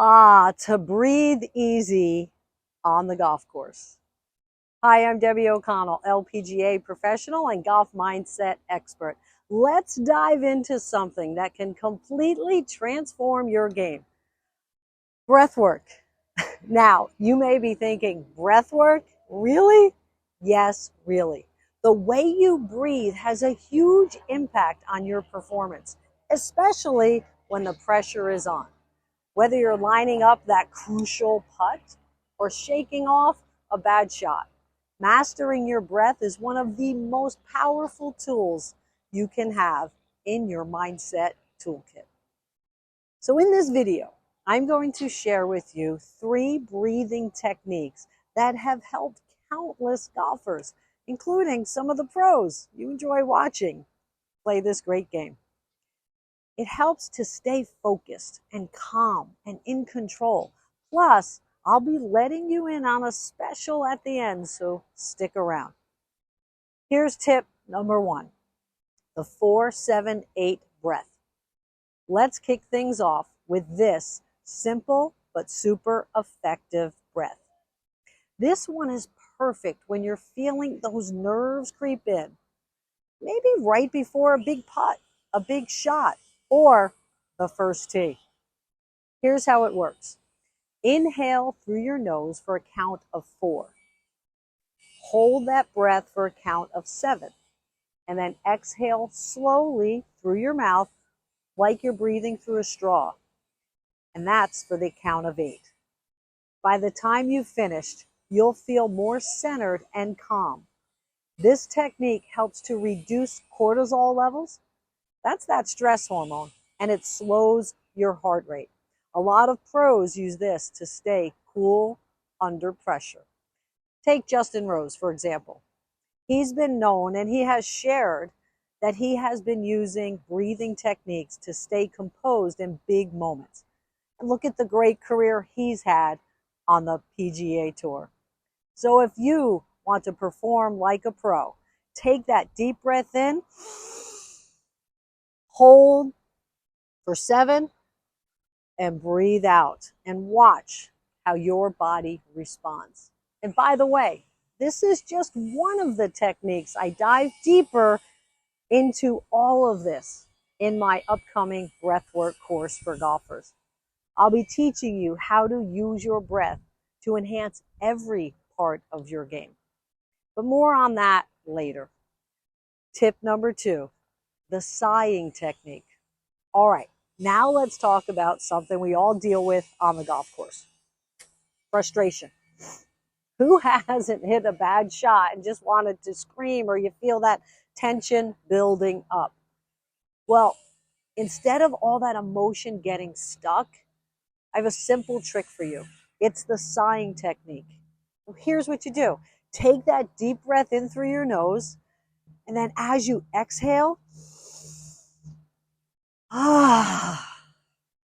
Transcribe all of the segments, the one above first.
To breathe easy on the golf course. Hi, I'm Debbie O'Connell, LPGA professional and golf mindset expert. Let's dive into something that can completely transform your game. Breathwork. Now, you may be thinking, breathwork? Really? Yes, really. The way you breathe has a huge impact on your performance, especially when the pressure is on. Whether you're lining up that crucial putt or shaking off a bad shot, mastering your breath is one of the most powerful tools you can have in your mindset toolkit. So in this video, I'm going to share with you 3 breathing techniques that have helped countless golfers, including some of the pros you enjoy watching play this great game. It helps to stay focused and calm and in control. Plus, I'll be letting you in on a special at the end, so stick around. Here's tip number 1, the 4-7-8 breath. Let's kick things off with this simple but super effective breath. This one is perfect when you're feeling those nerves creep in, maybe right before a big putt, a big shot, or the first tee. Here's how it works. Inhale through your nose for a count of 4. Hold that breath for a count of 7. And then exhale slowly through your mouth like you're breathing through a straw. And that's for the count of 8. By the time you've finished, you'll feel more centered and calm. This technique helps to reduce cortisol levels. That's that stress hormone, and it slows your heart rate. A lot of pros use this to stay cool under pressure. Take Justin Rose, for example. He's been known and he has shared that he has been using breathing techniques to stay composed in big moments. And look at the great career he's had on the PGA Tour. So if you want to perform like a pro, take that deep breath in, hold for 7, and breathe out and watch how your body responds. And by the way, this is just one of the techniques. I dive deeper into all of this in my upcoming breathwork course for golfers. I'll be teaching you how to use your breath to enhance every part of your game. But more on that later. Tip number 2, the sighing technique. All right, now let's talk about something we all deal with on the golf course. Frustration. Who hasn't hit a bad shot and just wanted to scream, or you feel that tension building up? Well, instead of all that emotion getting stuck, I have a simple trick for you. It's the sighing technique. Well, here's what you do. Take that deep breath in through your nose, and then as you exhale,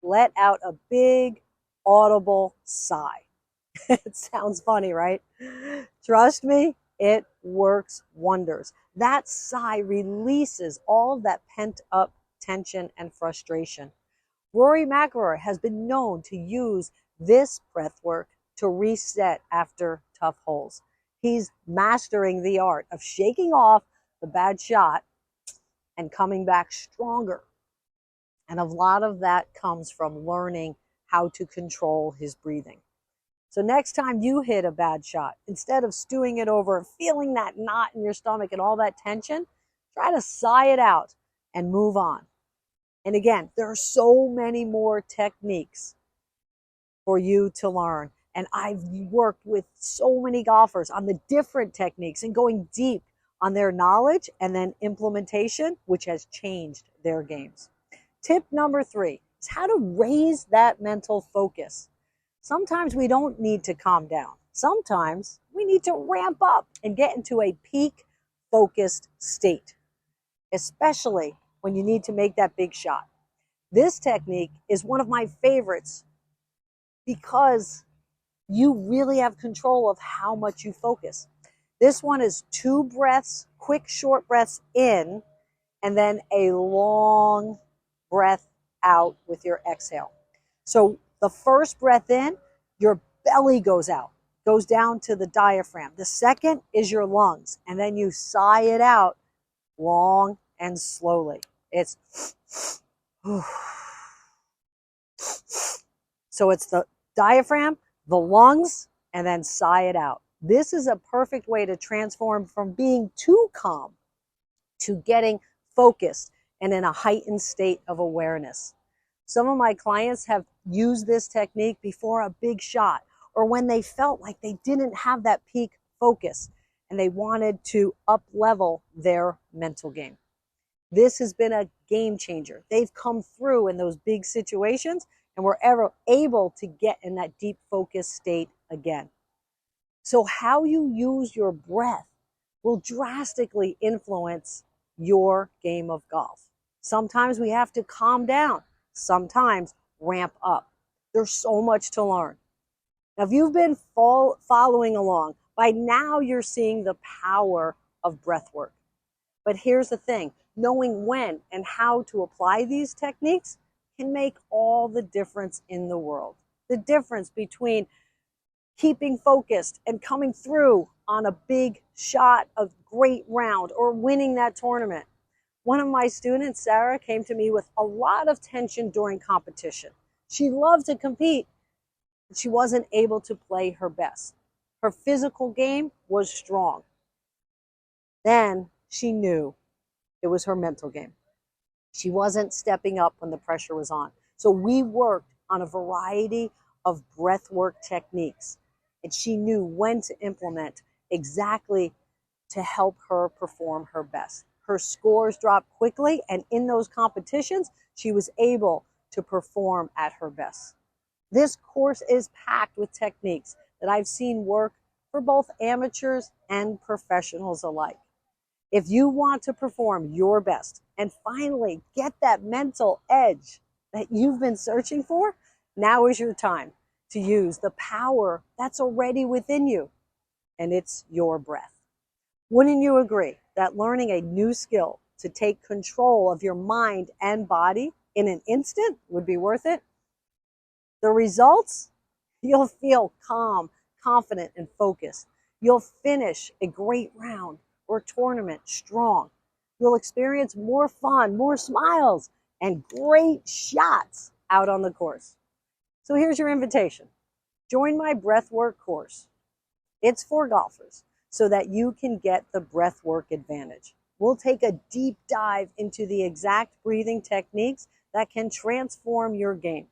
let out a big audible sigh. It sounds funny, right? Trust me, it works wonders. That sigh releases all of that pent-up tension and frustration. Rory McIlroy has been known to use this breath work to reset after tough holes. He's mastering the art of shaking off the bad shot and coming back stronger. And a lot of that comes from learning how to control his breathing. So next time you hit a bad shot, instead of stewing it over and feeling that knot in your stomach and all that tension, try to sigh it out and move on. And again, there are so many more techniques for you to learn. And I've worked with so many golfers on the different techniques and going deep on their knowledge and then implementation, which has changed their games. Tip number 3 is how to raise that mental focus. Sometimes we don't need to calm down. Sometimes we need to ramp up and get into a peak focused state, especially when you need to make that big shot. This technique is one of my favorites because you really have control of how much you focus. This one is 2 breaths, quick short breaths in, and then a long breath out with your exhale. So The first breath in, your belly goes out, goes down to the diaphragm. The second is your lungs, and then you sigh it out long and slowly. It's so it's the diaphragm, the lungs, and then sigh it out. This is a perfect way to transform from being too calm to getting focused and in a heightened state of awareness. Some of my clients have used this technique before a big shot or when they felt like they didn't have that peak focus and they wanted to up level their mental game. This has been a game changer. They've come through in those big situations and were ever able to get in that deep focus state again. So how you use your breath will drastically influence your game of golf. Sometimes we have to calm down. Sometimes ramp up. There's so much to learn. Now, if you've been following along, by now you're seeing the power of breath work. But here's the thing, knowing when and how to apply these techniques can make all the difference in the world. The difference between keeping focused and coming through on a big shot, a great round, or winning that tournament. One of my students, Sarah, came to me with a lot of tension during competition. She loved to compete, but she wasn't able to play her best. Her physical game was strong. Then she knew it was her mental game. She wasn't stepping up when the pressure was on. So we worked on a variety of breathwork techniques, and she knew when to implement exactly to help her perform her best. Her scores dropped quickly, and in those competitions, she was able to perform at her best. This course is packed with techniques that I've seen work for both amateurs and professionals alike. If you want to perform your best and finally get that mental edge that you've been searching for, now is your time to use the power that's already within you, and it's your breath. Wouldn't you agree that learning a new skill to take control of your mind and body in an instant would be worth it? The results? You'll feel calm, confident, and focused. You'll finish a great round or tournament strong. You'll experience more fun, more smiles, and great shots out on the course. So here's your invitation. Join my breathwork course. It's for golfers so that you can get the breathwork advantage. We'll take a deep dive into the exact breathing techniques that can transform your game.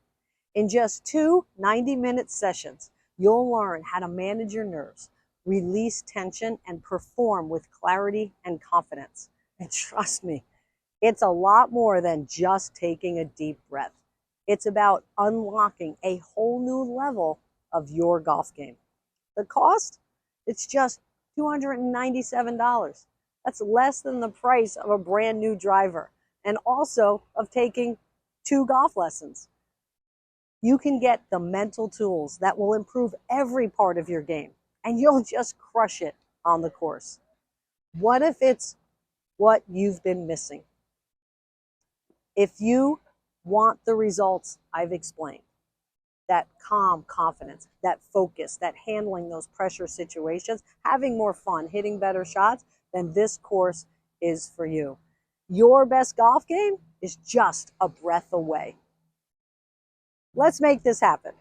In just 2 90-minute sessions, you'll learn how to manage your nerves, release tension, and perform with clarity and confidence. And trust me, it's a lot more than just taking a deep breath. It's about unlocking a whole new level of your golf game. The cost? It's just $297. That's less than the price of a brand new driver and also of taking 2 golf lessons. You can get the mental tools that will improve every part of your game, and you'll just crush it on the course. What if it's what you've been missing? If you want the results I've explained, that calm confidence, that focus, that handling those pressure situations, having more fun, hitting better shots, then this course is for you. Your best golf game is just a breath away. Let's make this happen.